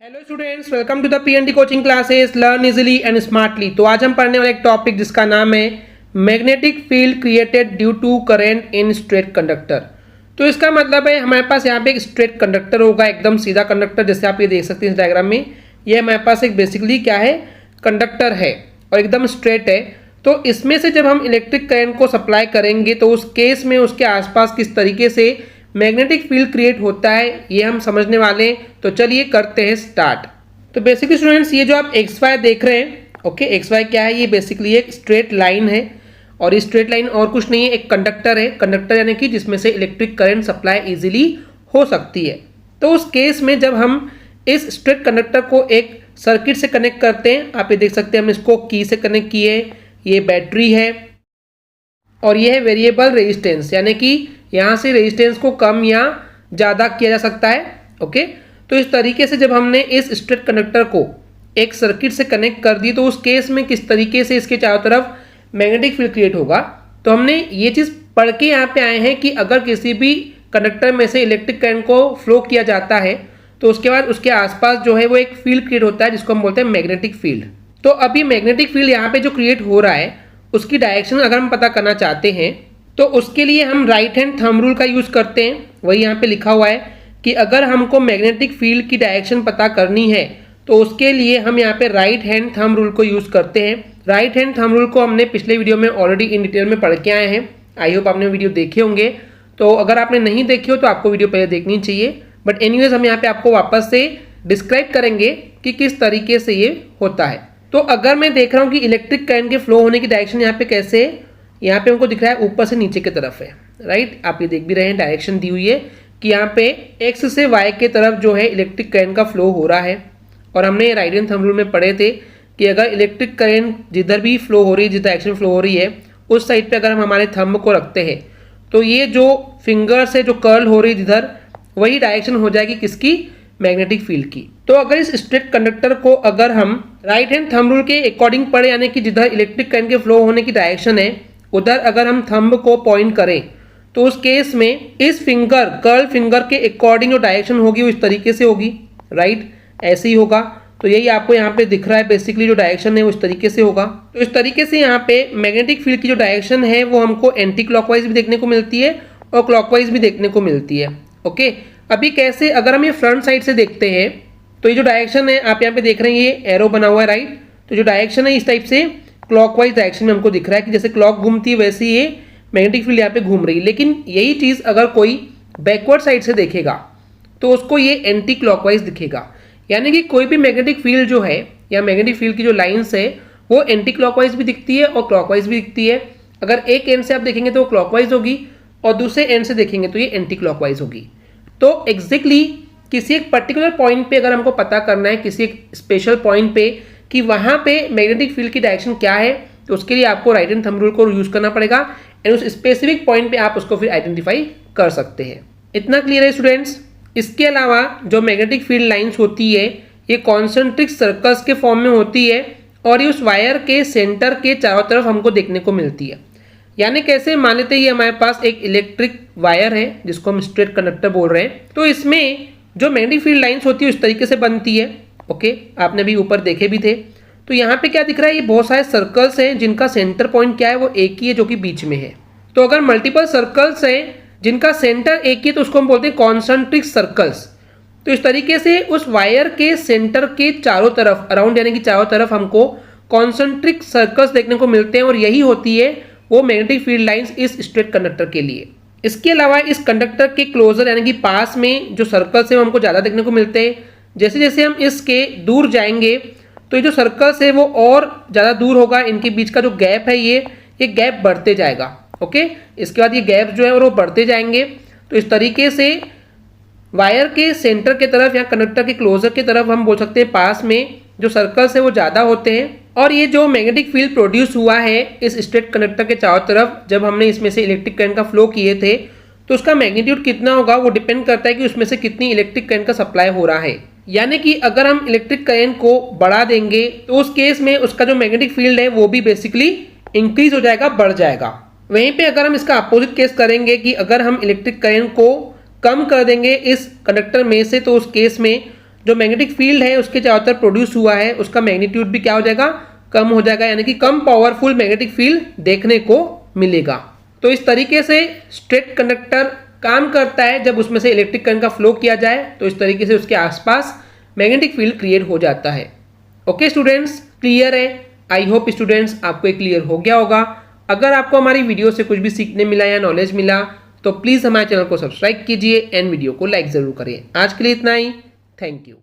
Hello students, welcome to the PND coaching classes learn easily and smartly. तो आज हम पढ़ने वाले एक टॉपिक जिसका नाम है magnetic field created due to current in straight conductor. तो इसका मतलब है हमारे पास यहाँ पे एक स्ट्रेट कंडक्टर होगा, एकदम सीधा कंडक्टर, जैसे आप ये देख सकते हैं इस डायग्राम में। ये हमारे पास एक बेसिकली क्या है, कंडक्टर है और एकदम स्ट्रेट है। तो इसमें से जब हम इलेक्ट्रिक करंट को सप्लाई करेंगे तो उस केस में उसके आसपास किस तरीके से मैग्नेटिक फील्ड क्रिएट होता है ये हम समझने वाले हैं। तो चलिए करते हैं स्टार्ट। तो बेसिकली स्टूडेंट्स, ये जो आप एक्स वाई देख रहे हैं, ओके, एक्स वाई क्या है, ये बेसिकली एक स्ट्रेट लाइन है और ये स्ट्रेट लाइन और कुछ नहीं है, एक कंडक्टर है। कंडक्टर यानी कि जिसमें से इलेक्ट्रिक करंट सप्लाई इजीली हो सकती है। तो उस केस में जब हम इस स्ट्रेट कंडक्टर को एक सर्किट से कनेक्ट करते हैं, आप ये देख सकते हैं हम इसको की से कनेक्ट किए, ये बैटरी है और ये है वेरिएबल रेजिस्टेंस, यानी कि यहाँ से रेजिस्टेंस को कम या ज़्यादा किया जा सकता है। ओके, तो इस तरीके से जब हमने इस स्ट्रेट कंडक्टर को एक सर्किट से कनेक्ट कर दी तो उस केस में किस तरीके से इसके चारों तरफ मैग्नेटिक फील्ड क्रिएट होगा। तो हमने ये चीज़ पढ़ के यहाँ पे आए हैं कि अगर किसी भी कंडक्टर में से इलेक्ट्रिक करंट को फ्लो किया जाता है तो उसके बाद उसके आसपास जो है वो एक फील्ड क्रिएट होता है जिसको हम बोलते हैं मैग्नेटिक फील्ड। तो अभी मैग्नेटिक फील्ड यहाँ पे जो क्रिएट हो रहा है उसकी डायरेक्शन अगर हम पता करना चाहते हैं तो उसके लिए हम राइट हैंड थंब रूल का यूज़ करते हैं। वही यहाँ पे लिखा हुआ है कि अगर हमको मैग्नेटिक फील्ड की डायरेक्शन पता करनी है तो उसके लिए हम यहाँ पे राइट हैंड थंब रूल को यूज़ करते हैं। राइट हैंड थंब रूल को हमने पिछले वीडियो में ऑलरेडी इन डिटेल में पढ़ के आए हैं। आई होप आपने वीडियो देखे होंगे। तो अगर आपने नहीं देखे हो तो आपको वीडियो पहले देखनी चाहिए, बट एनीवेज हम यहाँ पे आपको वापस से डिस्क्राइब करेंगे कि किस तरीके से ये होता है। तो अगर मैं देख रहा हूँ कि इलेक्ट्रिक करंट के फ्लो होने की डायरेक्शन यहाँ पे कैसे है, यहाँ पे हमको दिख रहा है ऊपर से नीचे की तरफ है, राइट। आप ये देख भी रहे हैं डायरेक्शन दी हुई है कि यहाँ पे एक्स से वाई के तरफ जो है इलेक्ट्रिक करंट का फ्लो हो रहा है। और हमने राइट हैंड थंब रूल में पढ़े थे कि अगर इलेक्ट्रिक करंट जिधर भी फ्लो हो रही है, जिस डायरेक्शन फ्लो हो रही है उस साइड पे अगर हम हमारे थंब को रखते हैं तो ये जो फिंगर से जो कर्ल हो रही है जिधर, वही डायरेक्शन हो जाएगी किसकी, मैग्नेटिक फील्ड की। तो अगर इस स्ट्रेट कंडक्टर को अगर हम राइट हैंड थंब रूल के अकॉर्डिंग पढ़े, यानी कि जिधर इलेक्ट्रिक करंट के फ्लो होने की डायरेक्शन है उधर अगर हम थंब को पॉइंट करें तो उस केस में इस फिंगर, कर्ल फिंगर के अकॉर्डिंग जो डायरेक्शन होगी वो इस तरीके से होगी, राइट, ऐसे ही होगा। तो यही आपको यहाँ पे दिख रहा है, बेसिकली जो डायरेक्शन है वो इस तरीके से होगा। तो इस तरीके से यहाँ पे मैग्नेटिक फील्ड की जो डायरेक्शन है वो हमको एंटी क्लॉकवाइज भी देखने को मिलती है और क्लॉकवाइज भी देखने को मिलती है। ओके, अभी कैसे, अगर हम ये फ्रंट साइड से देखते हैं तो ये जो डायरेक्शन है आप यहाँ पे देख रहे हैं, ये एरो बना हुआ है, राइट। तो जो डायरेक्शन है इस टाइप से क्लॉकवाइज डायरेक्शन में हमको दिख रहा है कि जैसे क्लॉक घूमती है वैसे ये मैग्नेटिक फील्ड यहाँ पे घूम रही है। लेकिन यही चीज़ अगर कोई बैकवर्ड साइड से देखेगा तो उसको ये एंटी क्लॉकवाइज दिखेगा, यानी कि कोई भी मैग्नेटिक फील्ड जो है या मैग्नेटिक फील्ड की जो लाइन्स है वो एंटी क्लॉकवाइज भी दिखती है और क्लॉकवाइज भी दिखती है। अगर एक एंड से आप देखेंगे तो वो क्लॉकवाइज होगी और दूसरे एंड से देखेंगे तो ये एंटी क्लॉकवाइज होगी। तो एग्जैक्टली किसी एक पर्टिकुलर पॉइंट पे अगर हमको पता करना है, किसी एक स्पेशल पॉइंट पे कि वहाँ पे मैग्नेटिक फील्ड की डायरेक्शन क्या है, तो उसके लिए आपको राइट हैंड थंब रूल को यूज़ करना पड़ेगा एंड उस स्पेसिफिक पॉइंट पे आप उसको फिर आइडेंटिफाई कर सकते हैं। इतना क्लियर है स्टूडेंट्स। इसके अलावा जो मैग्नेटिक फील्ड लाइंस होती है ये कॉन्सेंट्रिक सर्कल्स के फॉर्म में होती है और ये उस वायर के सेंटर के चारों तरफ हमको देखने को मिलती है। यानी कैसे, मान लेते हैं ये हमारे पास एक इलेक्ट्रिक वायर है जिसको हम स्ट्रेट कंडक्टर बोल रहे हैं। तो इसमें जो मैग्नेटिक फील्ड लाइंस होती है इस तरीके से बनती है। ओके, आपने भी ऊपर देखे भी थे। तो यहाँ पे क्या दिख रहा है, ये बहुत सारे सर्कल्स हैं जिनका सेंटर पॉइंट क्या है, वो एक ही है जो कि बीच में है। तो अगर मल्टीपल सर्कल्स हैं जिनका सेंटर एक ही है तो उसको हम बोलते हैं कॉन्सेंट्रिक सर्कल्स। तो इस तरीके से उस वायर के सेंटर के चारों तरफ, अराउंड यानी कि चारों तरफ हमको कॉन्सेंट्रिक सर्कल्स देखने को मिलते हैं और यही होती है वो मैग्नेटिक फील्ड लाइंस इस स्ट्रेट कंडक्टर के लिए। इसके अलावा इस कंडक्टर के क्लोजर यानी कि पास में जो सर्कल्स हैं वो हमको ज़्यादा देखने को मिलते हैं। जैसे जैसे हम इसके दूर जाएंगे तो ये जो सर्कल्स है वो और ज़्यादा दूर होगा, इनके बीच का जो गैप है ये गैप बढ़ते जाएगा। ओके, इसके बाद ये गैप जो है वो बढ़ते जाएंगे। तो इस तरीके से वायर के सेंटर के तरफ या कंडक्टर के क्लोजर की तरफ हम बोल सकते हैं पास में जो सर्कल्स है वो ज़्यादा होते हैं। और ये जो मैग्नेटिक फील्ड प्रोड्यूस हुआ है इस स्ट्रेट कंडक्टर के चारों तरफ जब हमने इसमें से इलेक्ट्रिक करंट का फ्लो किए थे तो उसका मैग्नीट्यूड कितना होगा वो डिपेंड करता है कि उसमें से कितनी इलेक्ट्रिक करंट का सप्लाई हो रहा है। यानी कि अगर हम इलेक्ट्रिक करंट को बढ़ा देंगे तो उस केस में उसका जो मैग्नेटिक फील्ड है वो भी बेसिकली इंक्रीज हो जाएगा, बढ़ जाएगा। वहीं पे अगर हम इसका अपोजिट केस करेंगे कि अगर हम इलेक्ट्रिक करंट को कम कर देंगे इस कंडक्टर में से तो उस केस में जो मैग्नेटिक फील्ड है उसके चारों तरफ प्रोड्यूस हुआ है उसका मैग्नीट्यूड भी क्या हो जाएगा, कम हो जाएगा, यानी कि कम पावरफुल मैग्नेटिक फील्ड देखने को मिलेगा। तो इस तरीके से स्ट्रेट कंडक्टर काम करता है। जब उसमें से इलेक्ट्रिक करंट का फ्लो किया जाए तो इस तरीके से उसके आसपास मैग्नेटिक फील्ड क्रिएट हो जाता है। ओके स्टूडेंट्स, क्लियर है? आई होप स्टूडेंट्स आपको ये क्लियर हो गया होगा। अगर आपको हमारी वीडियो से कुछ भी सीखने मिला या नॉलेज मिला तो प्लीज़ हमारे चैनल को सब्सक्राइब कीजिए एंड वीडियो को लाइक ज़रूर करिए। आज के लिए इतना ही, थैंक यू।